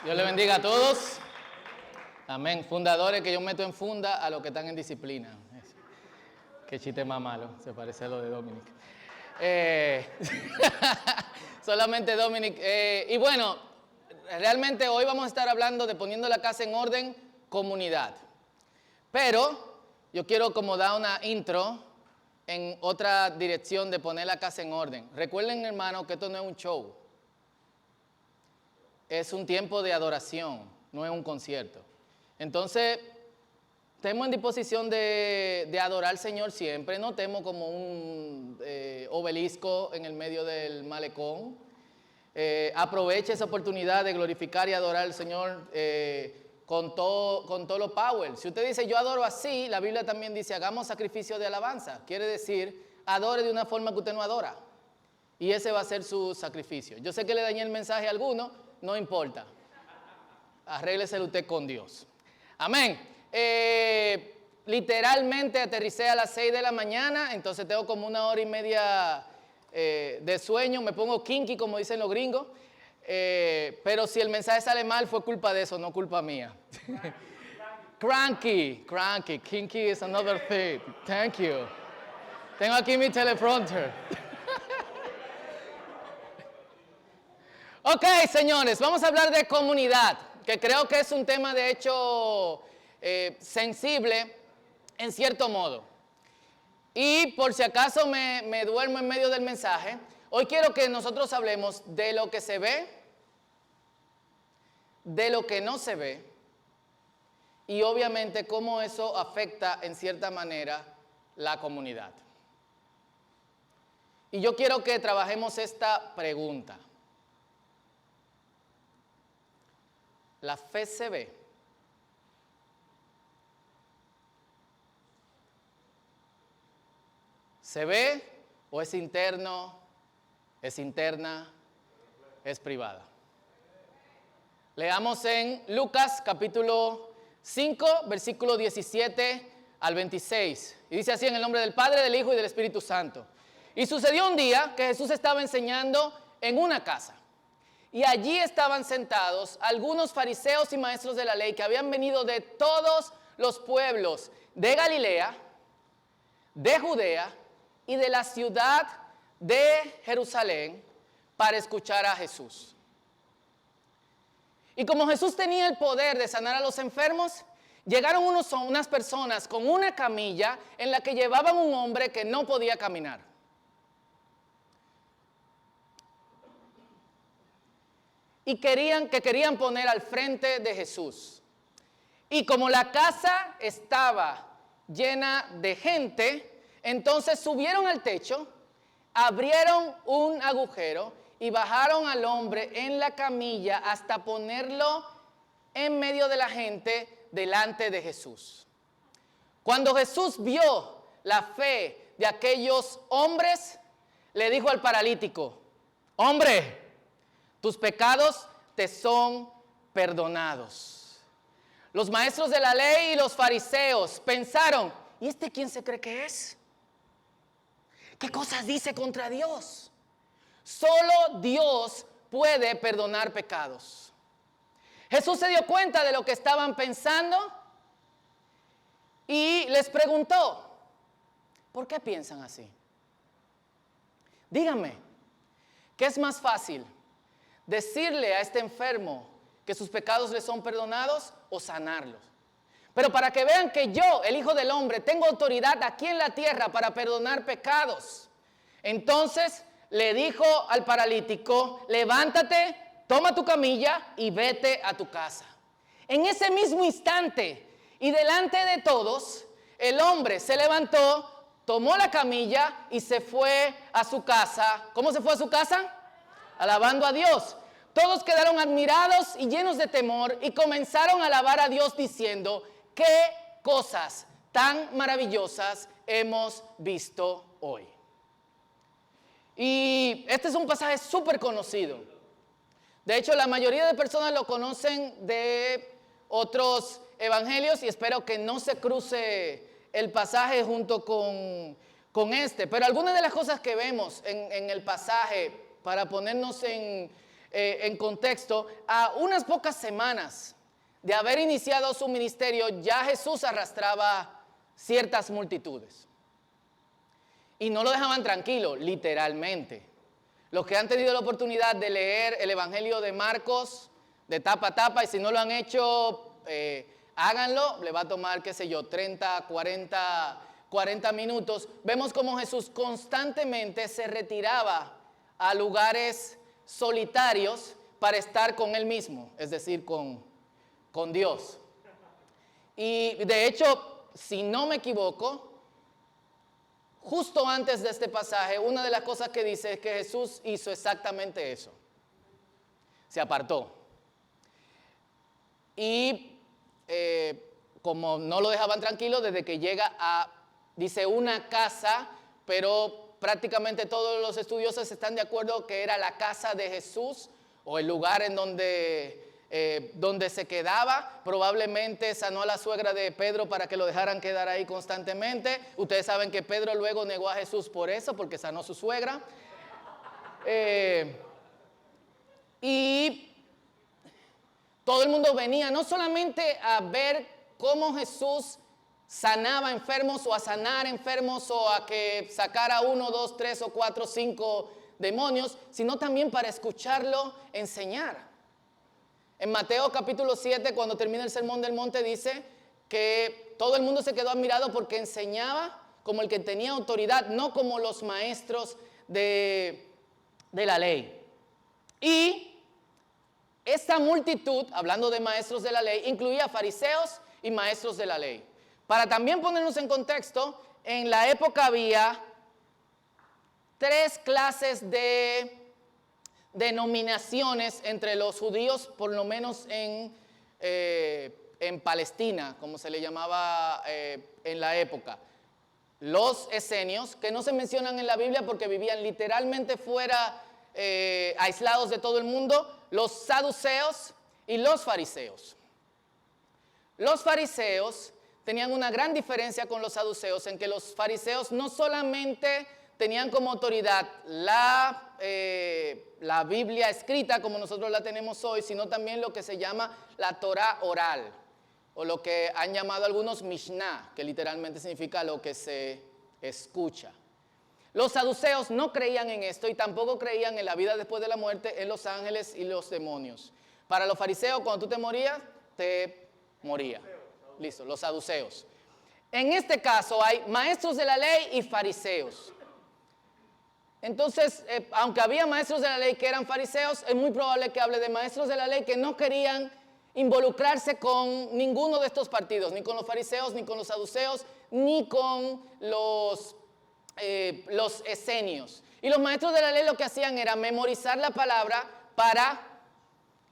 Dios le bendiga a todos. Amén. Fundadores que yo meto en funda a los que están en disciplina. Qué chiste más malo, se parece a lo de Dominic. Solamente Dominic. Y bueno, realmente hoy vamos a estar hablando de poniendo la casa en orden, comunidad. Pero yo quiero como dar una intro en otra dirección de poner la casa en orden. Recuerden, hermano, que esto no es un show. Es un tiempo de adoración, no es un concierto. Entonces, estemos en disposición de adorar al Señor siempre, no estemos como un obelisco en el medio del malecón. Aproveche esa oportunidad de glorificar y adorar al Señor con todo lo power. Si usted dice, yo adoro así, la Biblia también dice, hagamos sacrificio de alabanza. Quiere decir, adore de una forma que usted no adora. Y ese va a ser su sacrificio. Yo sé que le dañé el mensaje a alguno, no importa. Arrégleselo usted con Dios. Amén. Literalmente aterricé a las 6 de la mañana, entonces tengo como 1 hora y media de sueño. Me pongo kinky, como dicen los gringos. Pero si el mensaje sale mal, fue culpa de eso, no culpa mía. Cranky. Kinky is another thing. Thank you. Tengo aquí mi teleprompter. Ok, señores, vamos a hablar de comunidad, que creo que es un tema de hecho sensible en cierto modo. Y por si acaso me duermo en medio del mensaje, hoy quiero que nosotros hablemos de lo que se ve, de lo que no se ve, y obviamente cómo eso afecta en cierta manera la comunidad. Y yo quiero que trabajemos esta pregunta. ¿La fe se ve? ¿Se ve o es interno, es interna, es privada? Leamos en Lucas capítulo 5, versículo 17 al 26. Y dice así: en el nombre del Padre, del Hijo y del Espíritu Santo. Y sucedió un día que Jesús estaba enseñando en una casa. Y allí estaban sentados algunos fariseos y maestros de la ley que habían venido de todos los pueblos de Galilea, de Judea y de la ciudad de Jerusalén para escuchar a Jesús. Y como Jesús tenía el poder de sanar a los enfermos, llegaron unas personas con una camilla en la que llevaban un hombre que no podía caminar. Y querían poner al frente de Jesús. Y como la casa estaba llena de gente, entonces subieron al techo, abrieron un agujero y bajaron al hombre en la camilla hasta ponerlo en medio de la gente delante de Jesús. Cuando Jesús vio la fe de aquellos hombres, le dijo al paralítico: hombre, tus pecados te son perdonados. Los maestros de la ley y los fariseos pensaron: ¿y este quién se cree que es? ¿Qué cosas dice contra Dios? Solo Dios puede perdonar pecados. Jesús se dio cuenta de lo que estaban pensando y les preguntó: ¿por qué piensan así? Díganme, ¿qué es más fácil? ¿Decirle a este enfermo que sus pecados le son perdonados o sanarlos? Pero para que vean que yo, el Hijo del Hombre, tengo autoridad aquí en la tierra para perdonar pecados. Entonces le dijo al paralítico: levántate, toma tu camilla y vete a tu casa. En ese mismo instante y delante de todos, el hombre se levantó, tomó la camilla y se fue a su casa. ¿Cómo se fue a su casa? Alabando a Dios. Todos quedaron admirados y llenos de temor y comenzaron a alabar a Dios diciendo: ¿qué cosas tan maravillosas hemos visto hoy? Y este es un pasaje súper conocido. De hecho, la mayoría de personas lo conocen de otros evangelios y espero que no se cruce el pasaje junto con este. Pero algunas de las cosas que vemos en el pasaje, para ponernos en en contexto, a unas pocas semanas de haber iniciado su ministerio, ya Jesús arrastraba ciertas multitudes. Y no lo dejaban tranquilo, literalmente. Los que han tenido la oportunidad de leer el Evangelio de Marcos de tapa a tapa, y si no lo han hecho, háganlo, le va a tomar, qué sé yo, 30, 40 minutos. Vemos cómo Jesús constantemente se retiraba a lugares solitarios para estar con Él mismo, es decir, con Dios. Y de hecho, si no me equivoco, justo antes de este pasaje, una de las cosas que dice es que Jesús hizo exactamente eso. Se apartó. Y como no lo dejaban tranquilo, desde que llega a, dice, una casa, pero prácticamente todos los estudiosos están de acuerdo que era la casa de Jesús o el lugar en donde se quedaba. Probablemente sanó a la suegra de Pedro para que lo dejaran quedar ahí constantemente. Ustedes saben que Pedro luego negó a Jesús por eso, porque sanó a su suegra. Y todo el mundo venía no solamente a ver cómo Jesús sanaba enfermos o a sanar enfermos o a que sacara 1, 2, 3 o 4, 5 demonios, sino también para escucharlo enseñar. En Mateo capítulo 7, cuando termina el Sermón del Monte, dice que todo el mundo se quedó admirado porque enseñaba como el que tenía autoridad, no como los maestros de la ley. Y esta multitud, hablando de maestros de la ley, incluía fariseos y maestros de la ley. Para también ponernos en contexto, en la época había 3 clases de denominaciones entre los judíos, por lo menos en Palestina, como se le llamaba en la época. Los esenios, que no se mencionan en la Biblia porque vivían literalmente fuera, aislados de todo el mundo. Los saduceos y los fariseos. Los fariseos tenían una gran diferencia con los saduceos, en que los fariseos no solamente tenían como autoridad la Biblia escrita como nosotros la tenemos hoy, sino también lo que se llama la Torah oral, o lo que han llamado algunos Mishnah, que literalmente significa lo que se escucha. Los saduceos no creían en esto y tampoco creían en la vida después de la muerte, en los ángeles y los demonios. Para los fariseos, cuando tú te morías, te moría. Listo, los saduceos. En este caso hay maestros de la ley y fariseos. Entonces, aunque había maestros de la ley que eran fariseos, es muy probable que hable de maestros de la ley que no querían involucrarse con ninguno de estos partidos, ni con los fariseos, ni con los saduceos, ni con los esenios. Y los maestros de la ley lo que hacían era memorizar la palabra para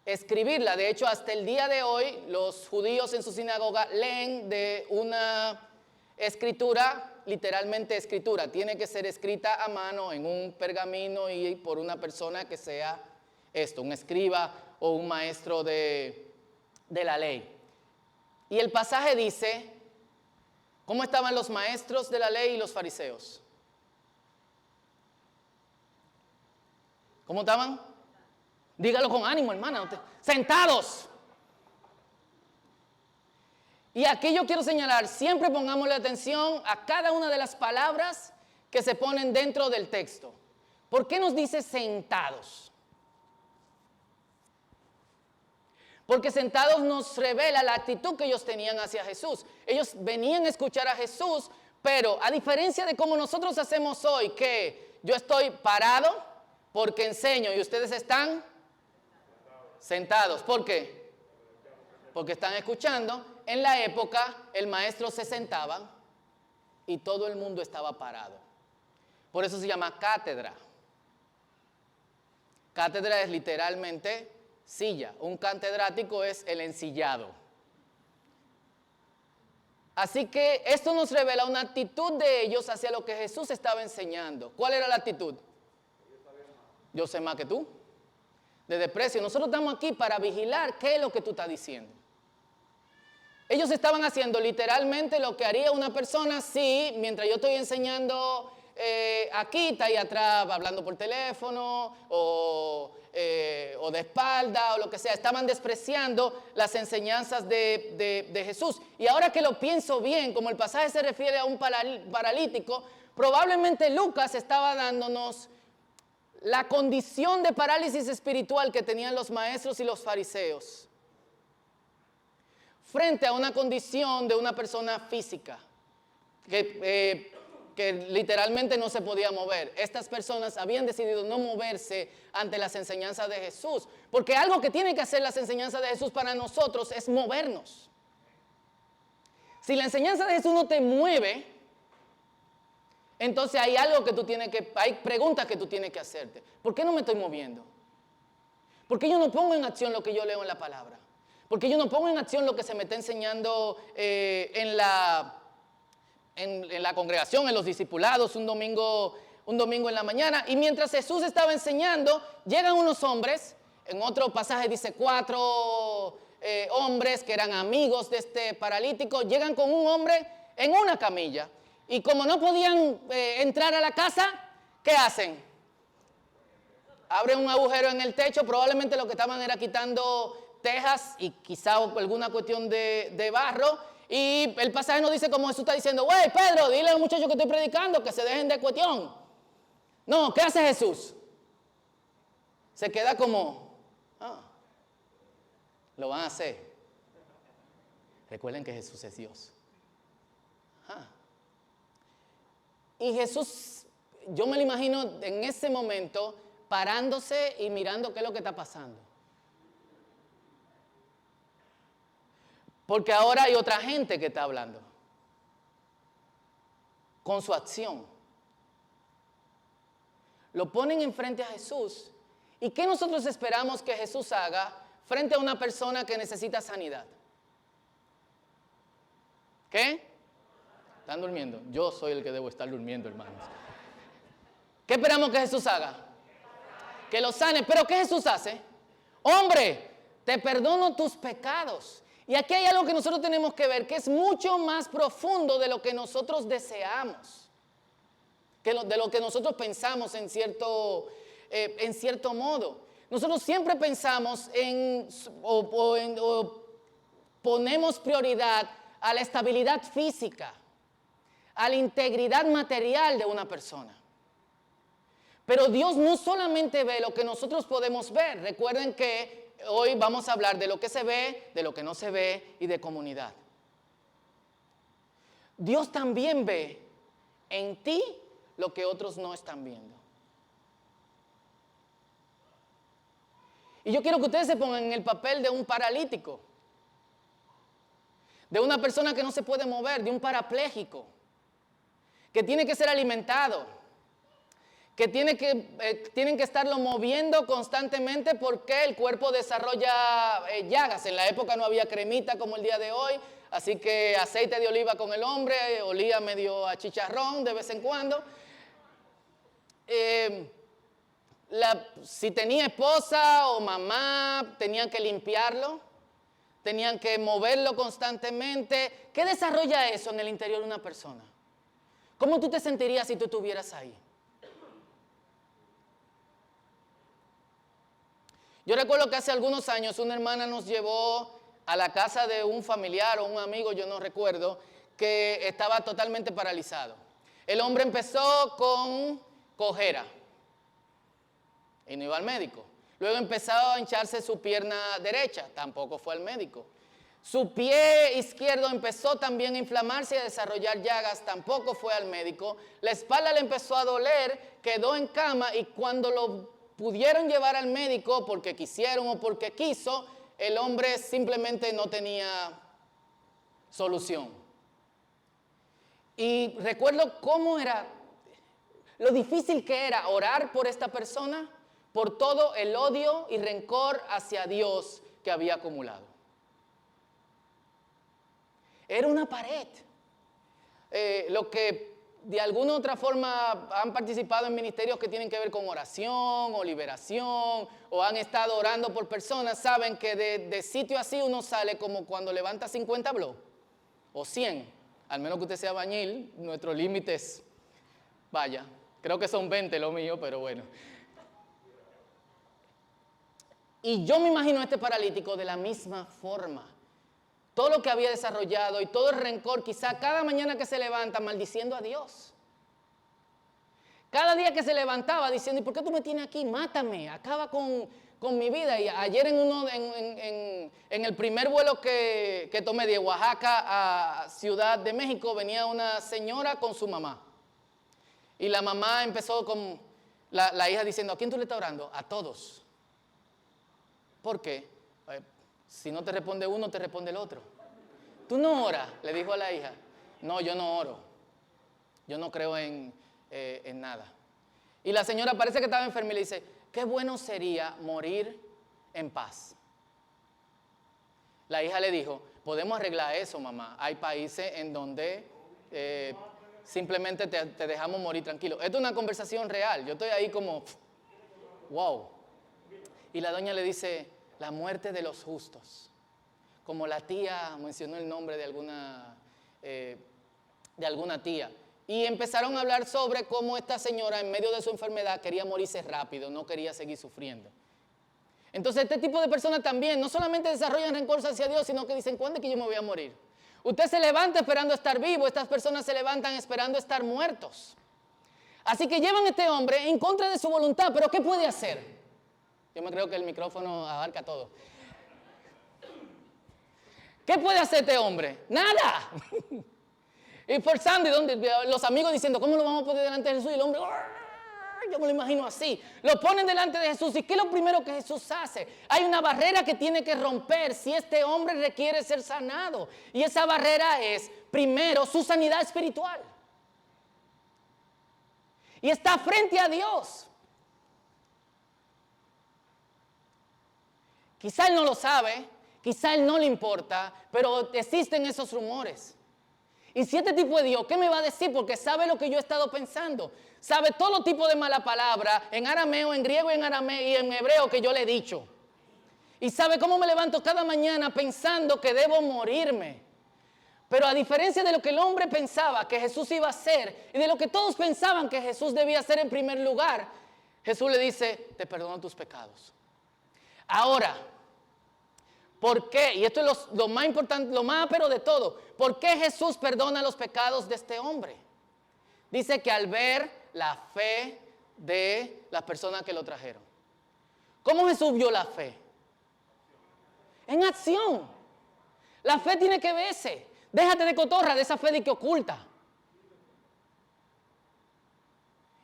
escribirla. De hecho, hasta el día de hoy, los judíos en su sinagoga leen de una escritura, literalmente escritura. Tiene que ser escrita a mano en un pergamino y por una persona que sea un escriba o un maestro de la ley. Y el pasaje dice, ¿cómo estaban los maestros de la ley y los fariseos? ¿Cómo estaban? Dígalo con ánimo, hermana. Sentados. Y aquí yo quiero señalar, siempre pongámosle atención a cada una de las palabras que se ponen dentro del texto. ¿Por qué nos dice sentados? Porque sentados nos revela la actitud que ellos tenían hacia Jesús. Ellos venían a escuchar a Jesús, pero a diferencia de como nosotros hacemos hoy, que yo estoy parado porque enseño y ustedes están sentados. ¿Por qué? Porque están escuchando. En la época el maestro se sentaba y todo el mundo estaba parado. Por eso se llama cátedra. Cátedra es literalmente silla. Un catedrático es el ensillado. Así que esto nos revela una actitud de ellos hacia lo que Jesús estaba enseñando. ¿Cuál era la actitud? Yo sé más que tú. De desprecio. Nosotros estamos aquí para vigilar qué es lo que tú estás diciendo. Ellos estaban haciendo literalmente lo que haría una persona si, mientras yo estoy enseñando aquí, está ahí atrás hablando por teléfono o de espalda o lo que sea. Estaban despreciando las enseñanzas de Jesús. Y ahora que lo pienso bien, como el pasaje se refiere a un paralítico, probablemente Lucas estaba dándonos la condición de parálisis espiritual que tenían los maestros y los fariseos frente a una condición de una persona física que literalmente no se podía mover. Estas personas habían decidido no moverse ante las enseñanzas de Jesús, porque algo que tienen que hacer las enseñanzas de Jesús para nosotros es movernos. Si la enseñanza de Jesús no te mueve, entonces hay preguntas que tú tienes que hacerte. ¿Por qué no me estoy moviendo? ¿Por qué yo no pongo en acción lo que yo leo en la palabra? ¿Por qué yo no pongo en acción lo que se me está enseñando en la congregación, en los discipulados, un domingo en la mañana? Y mientras Jesús estaba enseñando, llegan unos hombres, en otro pasaje dice 4 hombres que eran amigos de este paralítico, llegan con un hombre en una camilla. Y como no podían entrar a la casa, ¿qué hacen? Abren un agujero en el techo, probablemente lo que estaban era quitando tejas y quizá alguna cuestión de barro. Y el pasaje nos dice como Jesús está diciendo, güey, Pedro, dile a los muchachos que estoy predicando que se dejen de cuestión. No, ¿qué hace Jesús? Se queda como, lo van a hacer. Recuerden que Jesús es Dios. Y Jesús, yo me lo imagino en ese momento parándose y mirando qué es lo que está pasando. Porque ahora hay otra gente que está hablando con su acción. Lo ponen enfrente a Jesús. ¿Y qué nosotros esperamos que Jesús haga frente a una persona que necesita sanidad? ¿Qué? ¿Están durmiendo? Yo soy el que debo estar durmiendo, hermanos. ¿Qué esperamos que Jesús haga? Que lo sane. ¿Pero qué Jesús hace? Hombre, te perdono tus pecados. Y aquí hay algo que nosotros tenemos que ver, que es mucho más profundo de lo que nosotros deseamos, de lo que nosotros pensamos en cierto modo. Nosotros siempre pensamos o ponemos prioridad a la estabilidad física, a la integridad material de una persona. Pero Dios no solamente ve lo que nosotros podemos ver. Recuerden que hoy vamos a hablar de lo que se ve, de lo que no se ve y de comunidad. Dios también ve en ti lo que otros no están viendo. Y yo quiero que ustedes se pongan en el papel de un paralítico, de una persona que no se puede mover, de un parapléjico, que tiene que ser alimentado, que tienen que estarlo moviendo constantemente porque el cuerpo desarrolla llagas. En la época no había cremita como el día de hoy, así que aceite de oliva con el hombre, olía medio a chicharrón de vez en cuando. Si tenía esposa o mamá, tenían que limpiarlo, tenían que moverlo constantemente. ¿Qué desarrolla eso en el interior de una persona? ¿Cómo tú te sentirías si tú estuvieras ahí? Yo recuerdo que hace algunos años una hermana nos llevó a la casa de un familiar o un amigo, yo no recuerdo, que estaba totalmente paralizado. El hombre empezó con cojera y no iba al médico. Luego empezó a hincharse su pierna derecha, tampoco fue al médico. Su pie izquierdo empezó también a inflamarse y a desarrollar llagas, tampoco fue al médico. La espalda le empezó a doler, quedó en cama y cuando lo pudieron llevar al médico porque quisieron o porque quiso, el hombre simplemente no tenía solución. Y recuerdo cómo era, lo difícil que era orar por esta persona, por todo el odio y rencor hacia Dios que había acumulado. Era una pared. Lo que de alguna u otra forma han participado en ministerios que tienen que ver con oración o liberación o han estado orando por personas, saben que de sitio así uno sale como cuando levanta 50 bloques o 100, al menos que usted sea bañil, nuestros límites Vaya, creo que son 20 lo mío, pero bueno. Y yo me imagino a este paralítico de la misma forma. Todo lo que había desarrollado y todo el rencor, quizá cada mañana que se levanta maldiciendo a Dios. Cada día que se levantaba diciendo, ¿y por qué tú me tienes aquí? Mátame, acaba con mi vida. Y ayer en el primer vuelo que tomé de Oaxaca a Ciudad de México, venía una señora con su mamá. Y la mamá empezó con la hija diciendo, ¿a quién tú le estás orando? A todos. ¿Por qué? Si no te responde uno, te responde el otro. ¿Tú no oras? Le dijo a la hija. No, yo no oro. Yo no creo en nada. Y la señora parece que estaba enferma y le dice, qué bueno sería morir en paz. La hija le dijo, podemos arreglar eso, mamá. Hay países en donde simplemente te dejamos morir tranquilo. Esto es una conversación real. Yo estoy ahí como, wow. Y la doña le dice, la muerte de los justos. Como la tía mencionó el nombre de alguna tía. Y empezaron a hablar sobre cómo esta señora en medio de su enfermedad quería morirse rápido, no quería seguir sufriendo. Entonces este tipo de personas también no solamente desarrollan rencor hacia Dios, sino que dicen, ¿cuándo es que yo me voy a morir? Usted se levanta esperando estar vivo, estas personas se levantan esperando estar muertos. Así que llevan a este hombre en contra de su voluntad, pero ¿qué puede hacer? Yo me creo que el micrófono abarca todo. ¿Qué puede hacer este hombre? ¡Nada! Y forzando, los amigos diciendo, ¿cómo lo vamos a poner delante de Jesús? Y el hombre, yo me lo imagino así. Lo ponen delante de Jesús. ¿Y qué es lo primero que Jesús hace? Hay una barrera que tiene que romper si este hombre requiere ser sanado. Y esa barrera es, primero, su sanidad espiritual. Y está frente a Dios. Quizá él no lo sabe, quizá él no le importa, pero existen esos rumores. Y si este tipo de Dios, ¿qué me va a decir? Porque sabe lo que yo he estado pensando. Sabe todo tipo de mala palabra, en arameo, en griego y en arameo y en hebreo que yo le he dicho. Y sabe cómo me levanto cada mañana pensando que debo morirme. Pero a diferencia de lo que el hombre pensaba que Jesús iba a hacer y de lo que todos pensaban que Jesús debía hacer en primer lugar, Jesús le dice, te perdono tus pecados. Ahora, ¿por qué? Y esto es lo más importante, lo más ápero de todo. ¿Por qué Jesús perdona los pecados de este hombre? Dice que al ver la fe de las personas que lo trajeron. ¿Cómo Jesús vio la fe? En acción. La fe tiene que verse. Déjate de cotorra de esa fe de que oculta.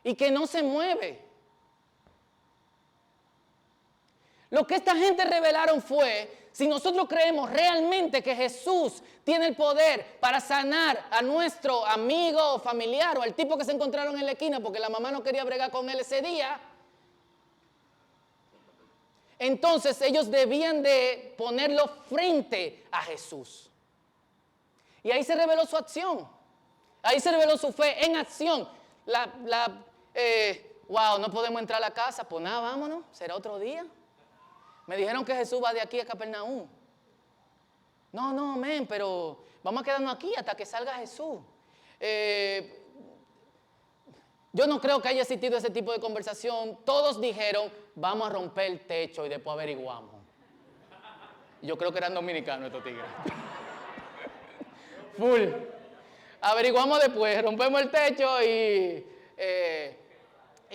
Y que no se mueve. Lo que esta gente revelaron fue, si nosotros creemos realmente que Jesús tiene el poder para sanar a nuestro amigo o familiar o al tipo que se encontraron en la esquina porque la mamá no quería bregar con él ese día, entonces ellos debían de ponerlo frente a Jesús. Y ahí se reveló su acción. Ahí se reveló su fe en acción. Wow, no podemos entrar a la casa. Pues nada, vámonos, será otro día. Me dijeron que Jesús va de aquí a Capernaum. No, men, pero vamos a quedarnos aquí hasta que salga Jesús. Yo no creo que haya existido ese tipo de conversación. Todos dijeron, vamos a romper el techo y después averiguamos. Yo creo que eran dominicanos estos tigres. Full. Averiguamos después, rompemos el techo y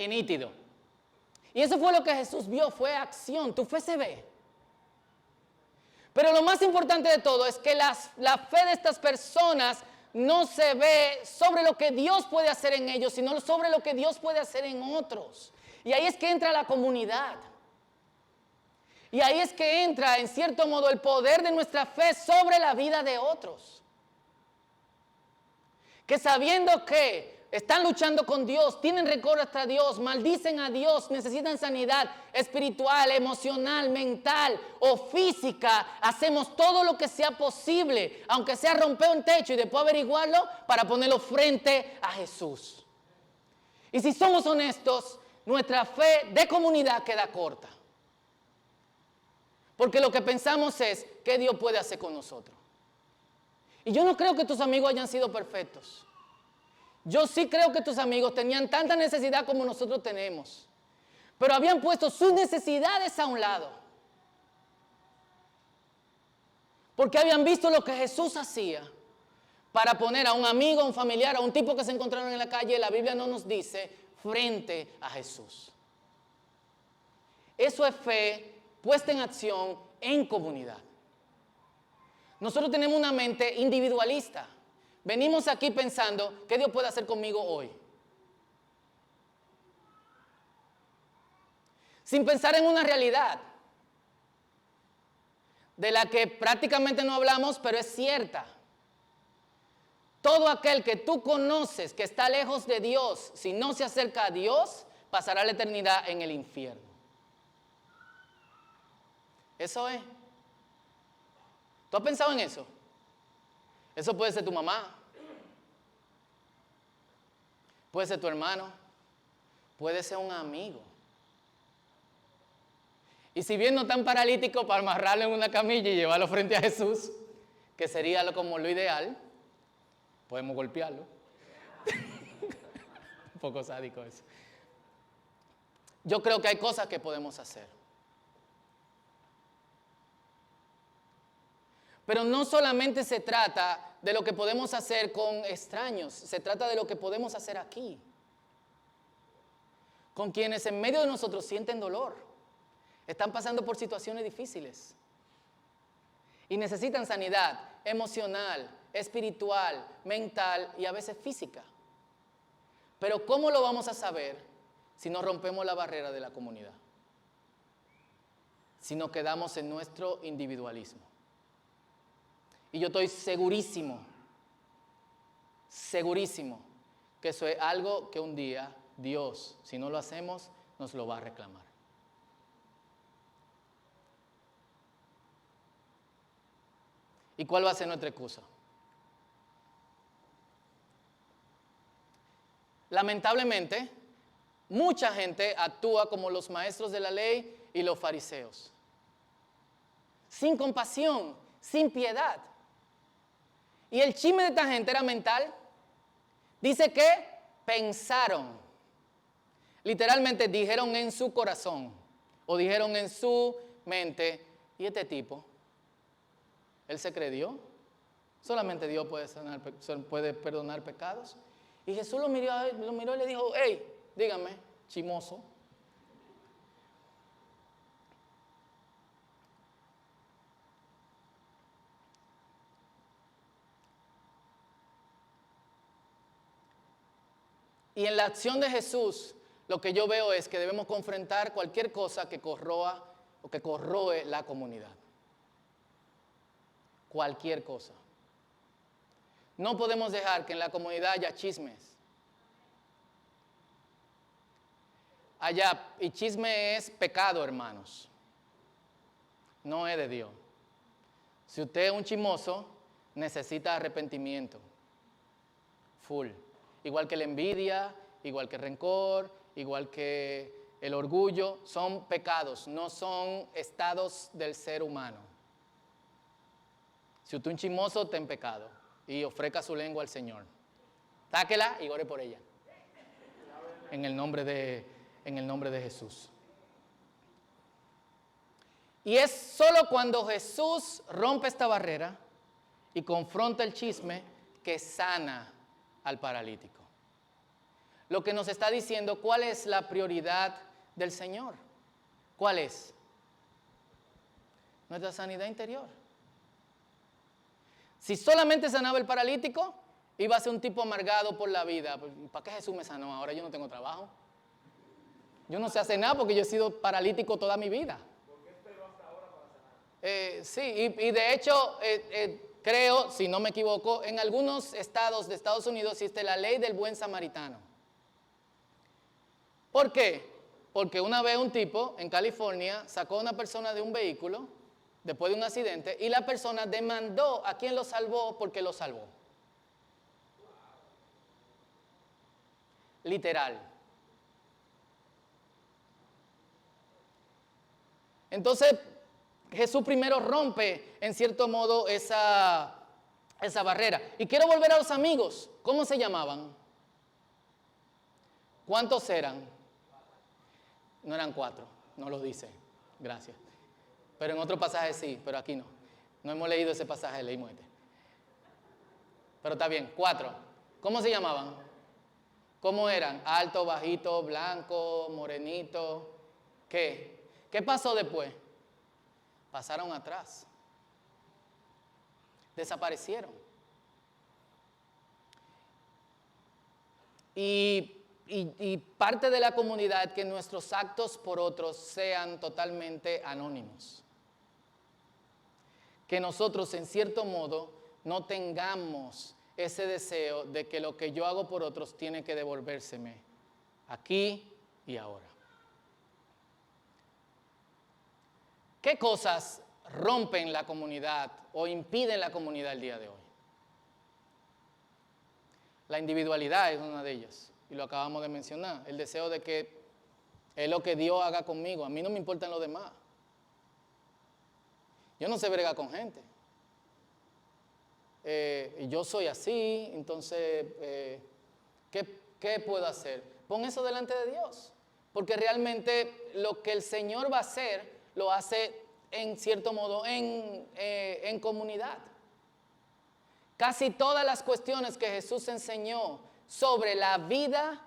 nítido. Y eso fue lo que Jesús vio, fue acción. Tu fe se ve. Pero lo más importante de todo es que la fe de estas personas no se ve sobre lo que Dios puede hacer en ellos, sino sobre lo que Dios puede hacer en otros. Y ahí es que entra la comunidad. Y ahí es que entra, en cierto modo, el poder de nuestra fe sobre la vida de otros. Que sabiendo que están luchando con Dios, tienen rencor hasta Dios, maldicen a Dios, necesitan sanidad espiritual, emocional, mental o física. Hacemos todo lo que sea posible, aunque sea romper un techo y después averiguarlo para ponerlo frente a Jesús. Y si somos honestos, nuestra fe de comunidad queda corta. Porque lo que pensamos es, ¿qué Dios puede hacer con nosotros? Y yo no creo que tus amigos hayan sido perfectos. Yo sí creo que tus amigos tenían tanta necesidad como nosotros tenemos, pero habían puesto sus necesidades a un lado, porque habían visto lo que Jesús hacía para poner a un amigo, a un familiar, a un tipo que se encontraron en la calle. La Biblia no nos dice frente a Jesús. Eso es fe puesta en acción en comunidad. Nosotros tenemos una mente individualista. Venimos aquí pensando, ¿qué Dios puede hacer conmigo hoy? Sin pensar en una realidad de la que prácticamente no hablamos, pero es cierta. Todo aquel que tú conoces que está lejos de Dios, si no se acerca a Dios, pasará la eternidad en el infierno. Eso es. ¿Tú has pensado en eso? Eso puede ser tu mamá, puede ser tu hermano, puede ser un amigo. Y si bien no tan paralítico para amarrarlo en una camilla y llevarlo frente a Jesús, que sería como lo ideal, podemos golpearlo. Un poco sádico eso. Yo creo que hay cosas que podemos hacer. Pero no solamente se trata de lo que podemos hacer con extraños, se trata de lo que podemos hacer aquí. Con quienes en medio de nosotros sienten dolor, están pasando por situaciones difíciles y necesitan sanidad emocional, espiritual, mental y a veces física. Pero ¿cómo lo vamos a saber si no rompemos la barrera de la comunidad? Si nos quedamos en nuestro individualismo. Y yo estoy segurísimo que eso es algo que un día Dios, si no lo hacemos, nos lo va a reclamar. ¿Y cuál va a ser nuestra excusa? Lamentablemente, mucha gente actúa como los maestros de la ley y los fariseos. Sin compasión, sin piedad. Y el chisme de esta gente era mental. Dice que pensaron. Literalmente dijeron en su corazón o dijeron en su mente. ¿Y este tipo? ¿Él se creyó? Solamente Dios puede perdonar pecados. Y Jesús lo miró y le dijo, hey, dígame, chimoso. Y en la acción de Jesús, lo que yo veo es que debemos confrontar cualquier cosa que corroa o que corroe la comunidad. Cualquier cosa. No podemos dejar que en la comunidad haya chismes. Y chisme es pecado, hermanos. No es de Dios. Si usted es un chismoso, necesita arrepentimiento. Full. Igual que la envidia, igual que el rencor, igual que el orgullo, son pecados, no son estados del ser humano. Si usted es un chismoso, está en pecado y ofrezca su lengua al Señor. Sáquela y ore por ella. En el nombre de Jesús. Y es solo cuando Jesús rompe esta barrera y confronta el chisme que sana al paralítico. Lo que nos está diciendo, ¿cuál es la prioridad del Señor? ¿Cuál es? Nuestra sanidad interior. Si solamente sanaba el paralítico, iba a ser un tipo amargado por la vida. ¿Para qué Jesús me sanó? Ahora yo no tengo trabajo. Yo no sé hacer nada porque yo he sido paralítico toda mi vida. ¿Por qué esperó hasta ahora para sanar? Sí, y de hecho, creo, si no me equivoco, en algunos estados de Estados Unidos existe la ley del buen samaritano. ¿Por qué? Porque una vez un tipo en California sacó a una persona de un vehículo después de un accidente y la persona demandó a quien lo salvó porque lo salvó. Literal. Entonces, Jesús primero rompe, en cierto modo, esa barrera. Y quiero volver a los amigos. ¿Cómo se llamaban? ¿Cuántos eran? No eran 4, no lo dice. Gracias. Pero en otro pasaje sí, pero aquí no. No hemos leído ese pasaje, leímos este. Pero está bien, 4. ¿Cómo se llamaban? ¿Cómo eran? Alto, bajito, blanco, morenito. ¿Qué? ¿Qué pasó después? Pasaron atrás. Desaparecieron. Y parte de la comunidad es que nuestros actos por otros sean totalmente anónimos. Que nosotros, en cierto modo, no tengamos ese deseo de que lo que yo hago por otros tiene que devolvérseme aquí y ahora. ¿Qué cosas rompen la comunidad o impiden la comunidad el día de hoy? La individualidad es una de ellas, y lo acabamos de mencionar. El deseo de que es lo que Dios haga conmigo, a mí no me importan los demás. Yo no sé bregar con gente. Yo soy así, entonces, ¿qué puedo hacer? Pon eso delante de Dios, porque realmente lo que el Señor va a hacer, lo hace en cierto modo en comunidad. Casi todas las cuestiones que Jesús enseñó sobre la vida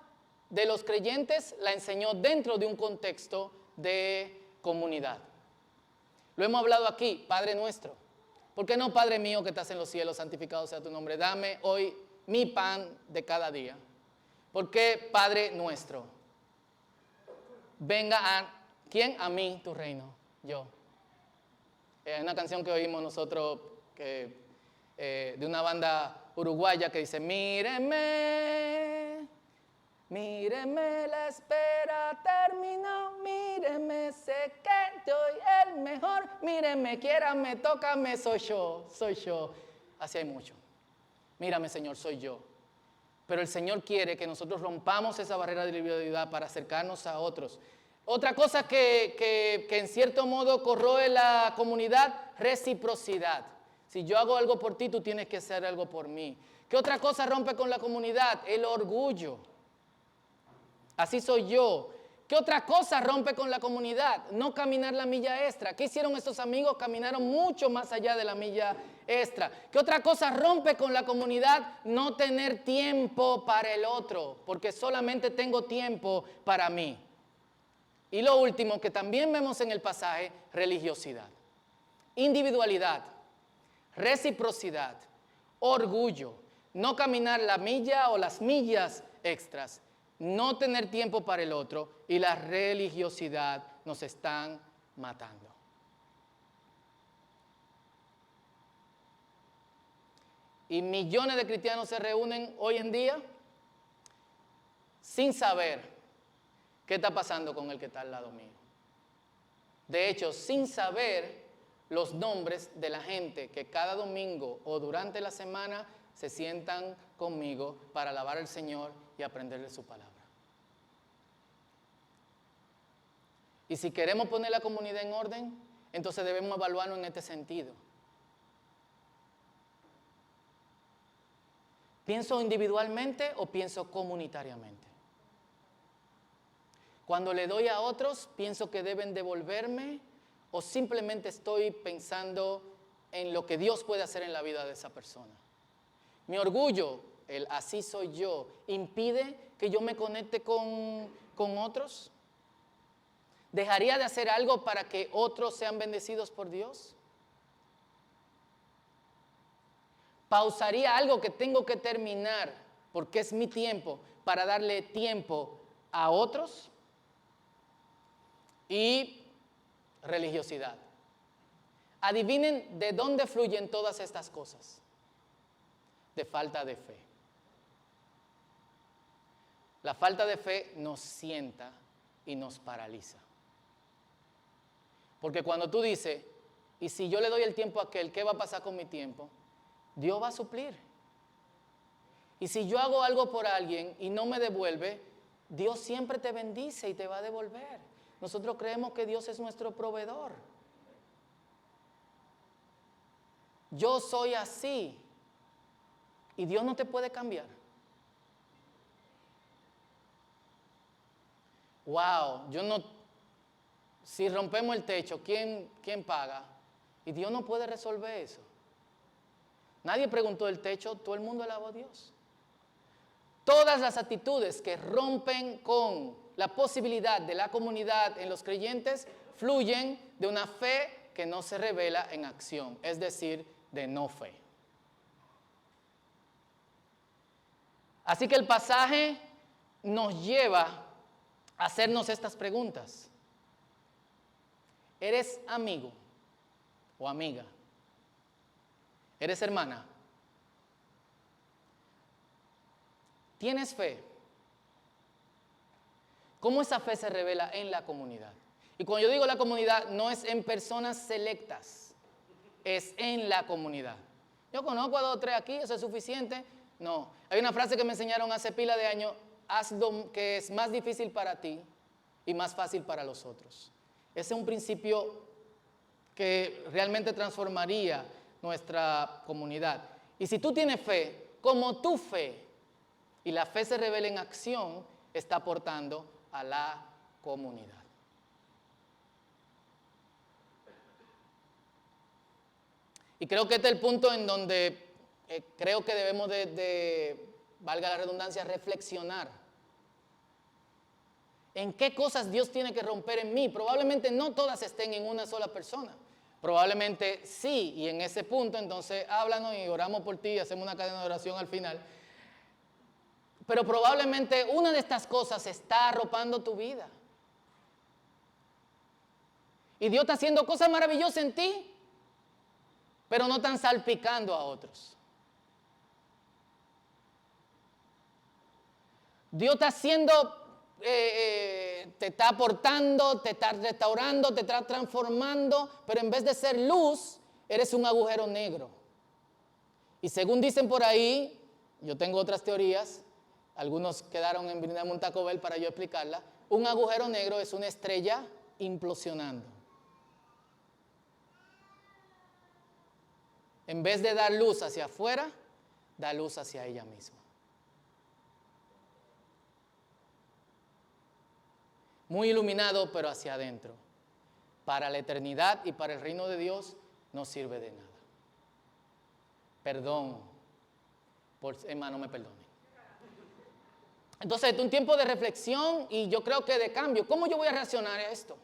de los creyentes, la enseñó dentro de un contexto de comunidad. Lo hemos hablado aquí, Padre nuestro. ¿Por qué no, Padre mío que estás en los cielos, santificado sea tu nombre? Dame hoy mi pan de cada día. ¿Por qué, Padre nuestro? Venga ¿quién? A mí tu reino, yo. Hay una canción que oímos nosotros de una banda uruguaya que dice: míreme, míreme, la espera terminó, míreme, sé que soy el mejor, míreme, quiérame, tócame, soy yo. Así hay mucho. Mírame, Señor, soy yo. Pero el Señor quiere que nosotros rompamos esa barrera de individualidad para acercarnos a otros. Otra cosa que en cierto modo corroe la comunidad, reciprocidad. Si yo hago algo por ti, tú tienes que hacer algo por mí. ¿Qué otra cosa rompe con la comunidad? El orgullo. Así soy yo. ¿Qué otra cosa rompe con la comunidad? No caminar la milla extra. ¿Qué hicieron estos amigos? Caminaron mucho más allá de la milla extra. ¿Qué otra cosa rompe con la comunidad? No tener tiempo para el otro, porque solamente tengo tiempo para mí. Y lo último que también vemos en el pasaje, religiosidad, individualidad, reciprocidad, orgullo, no caminar la milla o las millas extras, no tener tiempo para el otro, y la religiosidad nos están matando. Y millones de cristianos se reúnen hoy en día sin saber qué está pasando con el que está al lado mío. De hecho, sin saber los nombres de la gente que cada domingo o durante la semana se sientan conmigo para alabar al Señor y aprender de su palabra. Y si queremos poner la comunidad en orden, entonces debemos evaluarnos en este sentido. ¿Pienso individualmente o pienso comunitariamente? Cuando le doy a otros, pienso que deben devolverme, o simplemente estoy pensando en lo que Dios puede hacer en la vida de esa persona. Mi orgullo, el así soy yo, impide que yo me conecte con otros. ¿Dejaría de hacer algo para que otros sean bendecidos por Dios? ¿Pausaría algo que tengo que terminar porque es mi tiempo para darle tiempo a otros? Y religiosidad. Adivinen de dónde fluyen todas estas cosas. De falta de fe. La falta de fe nos sienta y nos paraliza. Porque cuando tú dices, y si yo le doy el tiempo a aquel, ¿qué va a pasar con mi tiempo? Dios va a suplir. Y si yo hago algo por alguien y no me devuelve, Dios siempre te bendice y te va a devolver. Nosotros creemos que Dios es nuestro proveedor. Yo soy así y Dios no te puede cambiar. wow, si rompemos el techo, ¿quién paga? Y Dios no puede resolver eso. Nadie preguntó el techo, todo el mundo alabó a Dios. Todas las actitudes que rompen con la posibilidad de la comunidad en los creyentes fluyen de una fe que no se revela en acción, es decir, de no fe. Así que el pasaje nos lleva a hacernos estas preguntas. ¿Eres amigo o amiga? ¿Eres hermana? ¿Tienes fe? ¿Cómo esa fe se revela en la comunidad? Y cuando yo digo la comunidad, no es en personas selectas, es en la comunidad. Yo conozco a 2 o 3 aquí, eso es suficiente. No, hay una frase que me enseñaron hace pila de años: haz lo que es más difícil para ti y más fácil para los otros. Ese es un principio que realmente transformaría nuestra comunidad. Y si tú tienes fe, como tu fe, y la fe se revela en acción, está aportando a la comunidad. Y creo que este es el punto en donde creo que debemos valga la redundancia, reflexionar. ¿En qué cosas Dios tiene que romper en mí? Probablemente no todas estén en una sola persona. Probablemente sí, y en ese punto entonces háblanos y oramos por ti y hacemos una cadena de oración al final. Pero probablemente una de estas cosas está arropando tu vida. Y Dios está haciendo cosas maravillosas en ti, pero no están salpicando a otros. Dios está haciendo, te está aportando, te está restaurando, te está transformando, pero en vez de ser luz, eres un agujero negro. Y según dicen por ahí, yo tengo otras teorías, algunos quedaron en brindarme un Taco Bell para yo explicarla. Un agujero negro es una estrella implosionando. En vez de dar luz hacia afuera, da luz hacia ella misma. Muy iluminado, pero hacia adentro. Para la eternidad y para el reino de Dios no sirve de nada. Perdón, hermano, me perdone. Entonces, es un tiempo de reflexión y yo creo que de cambio. ¿Cómo yo voy a reaccionar a esto?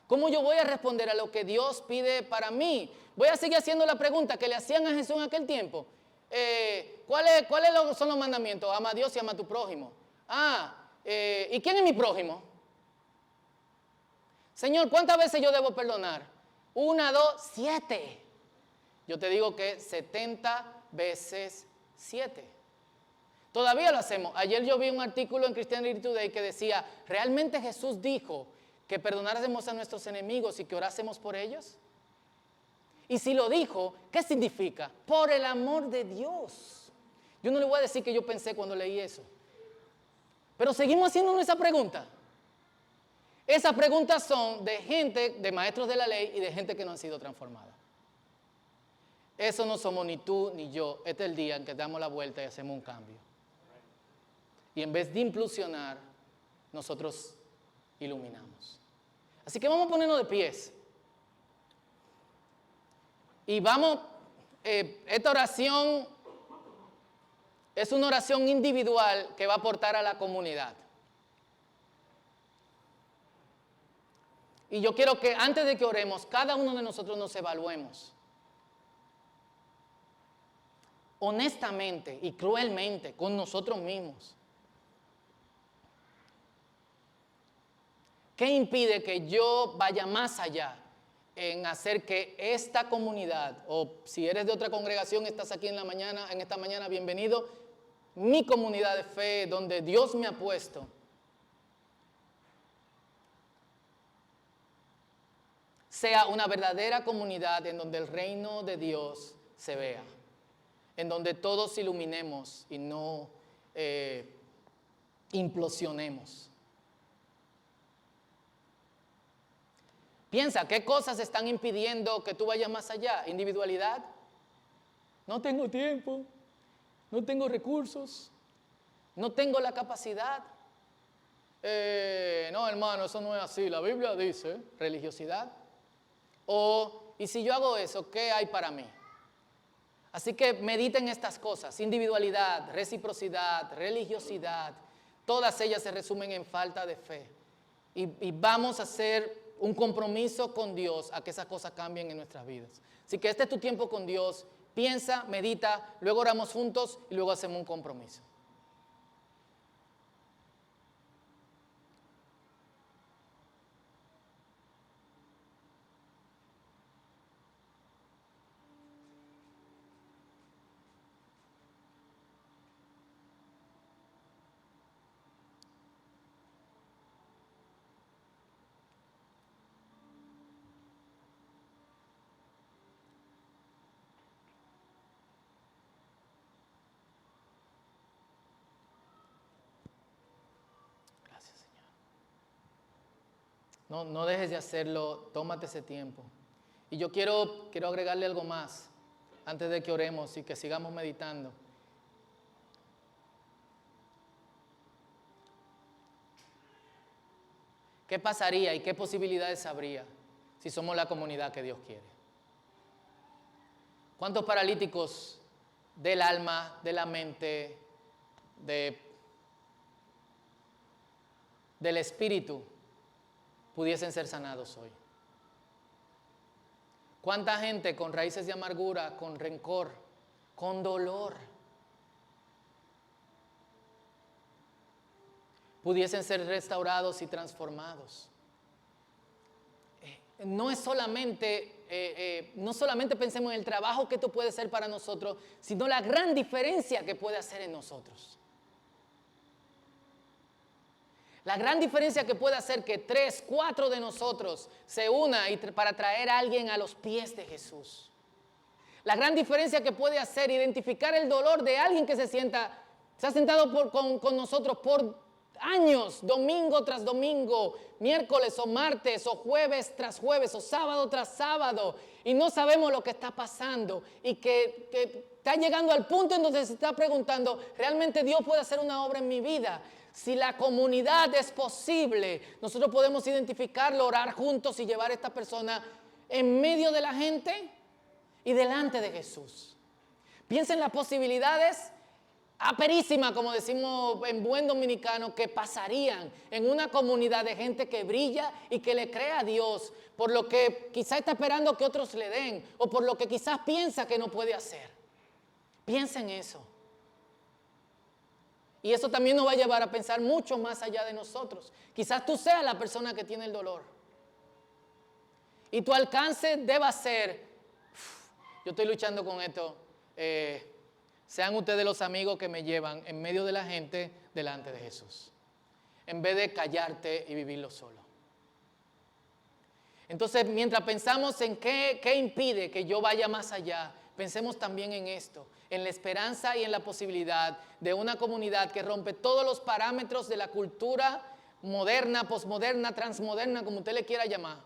¿Cómo yo voy a responder a lo que Dios pide para mí? Voy a seguir haciendo la pregunta que le hacían a Jesús en aquel tiempo. ¿Cuáles son los mandamientos? Ama a Dios y ama a tu prójimo. ¿Y quién es mi prójimo? Señor, ¿cuántas veces yo debo perdonar? 1, 2, 7. Yo te digo que 70 veces 7. Todavía lo hacemos. Ayer yo vi un artículo en Christianity Today que decía, ¿realmente Jesús dijo que perdonáramos a nuestros enemigos y que orásemos por ellos? Y si lo dijo, ¿qué significa? Por el amor de Dios. Yo no le voy a decir que yo pensé cuando leí eso. Pero seguimos haciéndonos esa pregunta. Esas preguntas son de gente, de maestros de la ley y de gente que no han sido transformada. Eso no somos ni tú ni yo. Este es el día en que damos la vuelta y hacemos un cambio. Y en vez de implosionar, nosotros iluminamos. Así que vamos a ponernos de pies. Y vamos, esta oración es una oración individual que va a aportar a la comunidad. Y yo quiero que antes de que oremos, cada uno de nosotros nos evaluemos. Honestamente y cruelmente con nosotros mismos. ¿Qué impide que yo vaya más allá en hacer que esta comunidad, o si eres de otra congregación, estás aquí en esta mañana, bienvenido, mi comunidad de fe, donde Dios me ha puesto, sea una verdadera comunidad en donde el reino de Dios se vea, en donde todos iluminemos y no implosionemos? Piensa, ¿qué cosas están impidiendo que tú vayas más allá? Individualidad. No tengo tiempo, no tengo recursos, no tengo la capacidad. no hermano, eso no es así, la Biblia dice, religiosidad. O, y si yo hago eso, ¿qué hay para mí? Así que mediten estas cosas: individualidad, reciprocidad, religiosidad. Todas ellas se resumen en falta de fe. Y vamos a hacer un compromiso con Dios a que esas cosas cambien en nuestras vidas. Así que este es tu tiempo con Dios. Piensa, medita, luego oramos juntos y luego hacemos un compromiso. Gracias, Señor. No dejes de hacerlo, tómate ese tiempo. Y yo quiero agregarle algo más antes de que oremos y que sigamos meditando. ¿Qué pasaría y qué posibilidades habría si somos la comunidad que Dios quiere? ¿Cuántos paralíticos del alma, de la mente, del espíritu pudiesen ser sanados hoy? ¿Cuánta gente con raíces de amargura, con rencor, con dolor, pudiesen ser restaurados y transformados? No solamente pensemos en el trabajo que esto puede ser para nosotros, sino la gran diferencia que puede hacer en nosotros. La gran diferencia que puede hacer que 3, 4 de nosotros se unan para traer a alguien a los pies de Jesús. La gran diferencia que puede hacer identificar el dolor de alguien que se ha sentado con nosotros por años, domingo tras domingo, miércoles o martes o jueves tras jueves o sábado tras sábado, y no sabemos lo que está pasando y que está llegando al punto en donde se está preguntando, ¿realmente Dios puede hacer una obra en mi vida? Si la comunidad es posible, nosotros podemos identificarlo, orar juntos y llevar a esta persona en medio de la gente y delante de Jesús. Piensa en las posibilidades aperísimas, como decimos en buen dominicano, que pasarían en una comunidad de gente que brilla y que le cree a Dios por lo que quizás está esperando que otros le den o por lo que quizás piensa que no puede hacer. Piensa en eso. Y eso también nos va a llevar a pensar mucho más allá de nosotros. Quizás tú seas la persona que tiene el dolor. Y tu alcance deba ser, yo estoy luchando con esto, sean ustedes los amigos que me llevan en medio de la gente delante de Jesús, en vez de callarte y vivirlo solo. Entonces, mientras pensamos en qué impide que yo vaya más allá, pensemos también en esto, en la esperanza y en la posibilidad de una comunidad que rompe todos los parámetros de la cultura moderna, posmoderna, transmoderna, como usted le quiera llamar.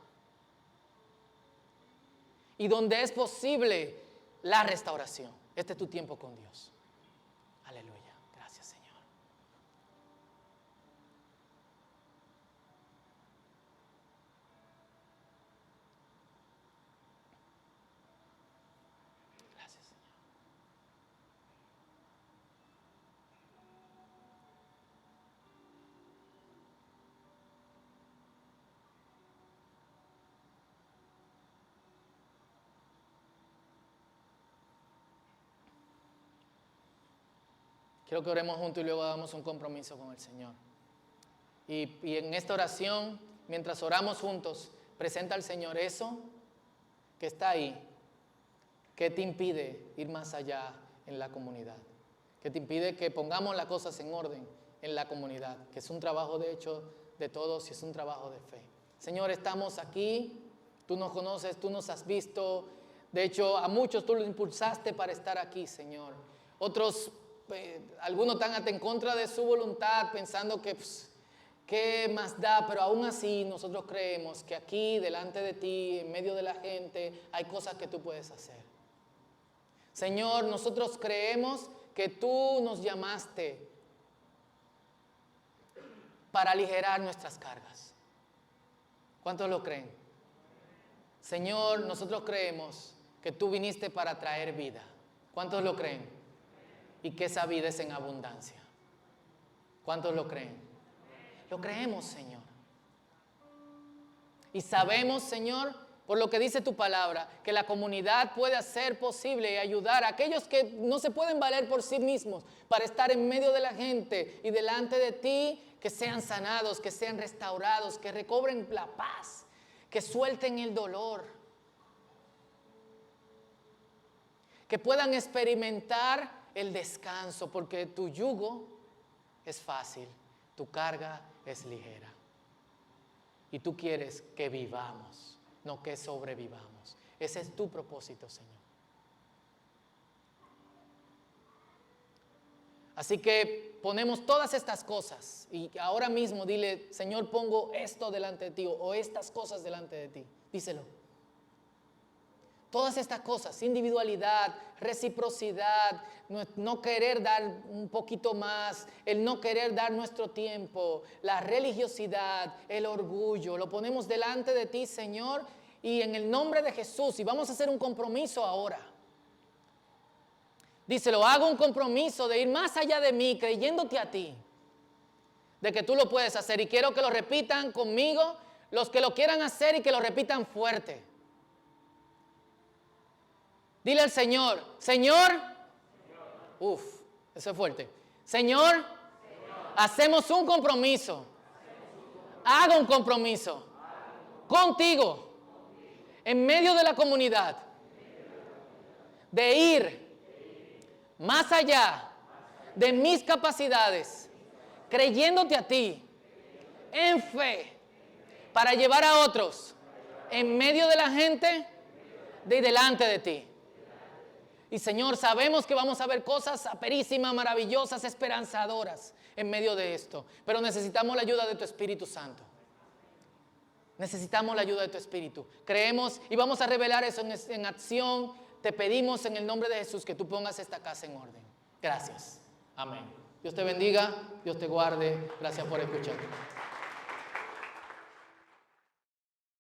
Y donde es posible la restauración. Este es tu tiempo con Dios. Aleluya. Gracias, Señor. Gracias, Señor. Quiero que oremos juntos y luego hagamos un compromiso con el Señor. Y en esta oración, mientras oramos juntos, presenta al Señor eso que está ahí, que te impide ir más allá en la comunidad, que te impide que pongamos las cosas en orden en la comunidad, que es un trabajo de hecho de todos y es un trabajo de fe. Señor, estamos aquí, tú nos conoces, tú nos has visto, de hecho a muchos tú los impulsaste para estar aquí, Señor. Otros, algunos están hasta en contra de su voluntad, pensando que ¿qué más da? Pero aún así nosotros creemos que aquí, delante de ti, en medio de la gente, hay cosas que tú puedes hacer. Señor, nosotros creemos que tú nos llamaste para aligerar nuestras cargas. ¿Cuántos lo creen? Señor, nosotros creemos que tú viniste para traer vida. ¿Cuántos lo creen? Y que esa vida es en abundancia. ¿Cuántos lo creen? Lo creemos, Señor. Y sabemos, Señor, por lo que dice tu palabra, que la comunidad puede hacer posible y ayudar a aquellos que no se pueden valer por sí mismos para estar en medio de la gente y delante de ti, que sean sanados, que sean restaurados, que recobren la paz, que suelten el dolor, que puedan experimentar el descanso, porque tu yugo es fácil, tu carga es ligera. Y tú quieres que vivamos, no que sobrevivamos. Ese es tu propósito, Señor. Así que ponemos todas estas cosas y ahora mismo dile, Señor, pongo esto delante de ti o estas cosas delante de ti. Díselo. Todas estas cosas, individualidad, reciprocidad, no querer dar un poquito más, el no querer dar nuestro tiempo, la religiosidad, el orgullo, lo ponemos delante de ti, Señor, y en el nombre de Jesús, y vamos a hacer un compromiso ahora. Díselo, hago un compromiso de ir más allá de mí, creyéndote a ti, de que tú lo puedes hacer, y quiero que lo repitan conmigo, los que lo quieran hacer y que lo repitan fuerte. Dile al Señor, Señor, eso es fuerte. Señor, hacemos un compromiso. Hago un compromiso contigo en medio de la comunidad de ir más allá de mis capacidades, creyéndote a ti en fe para llevar a otros en medio de la gente de delante de ti. Y Señor, sabemos que vamos a ver cosas aperísimas, maravillosas, esperanzadoras en medio de esto. Pero necesitamos la ayuda de tu Espíritu Santo. Necesitamos la ayuda de tu Espíritu. Creemos y vamos a revelar eso en acción. Te pedimos en el nombre de Jesús que tú pongas esta casa en orden. Gracias. Amén. Dios te bendiga, Dios te guarde. Gracias por escuchar.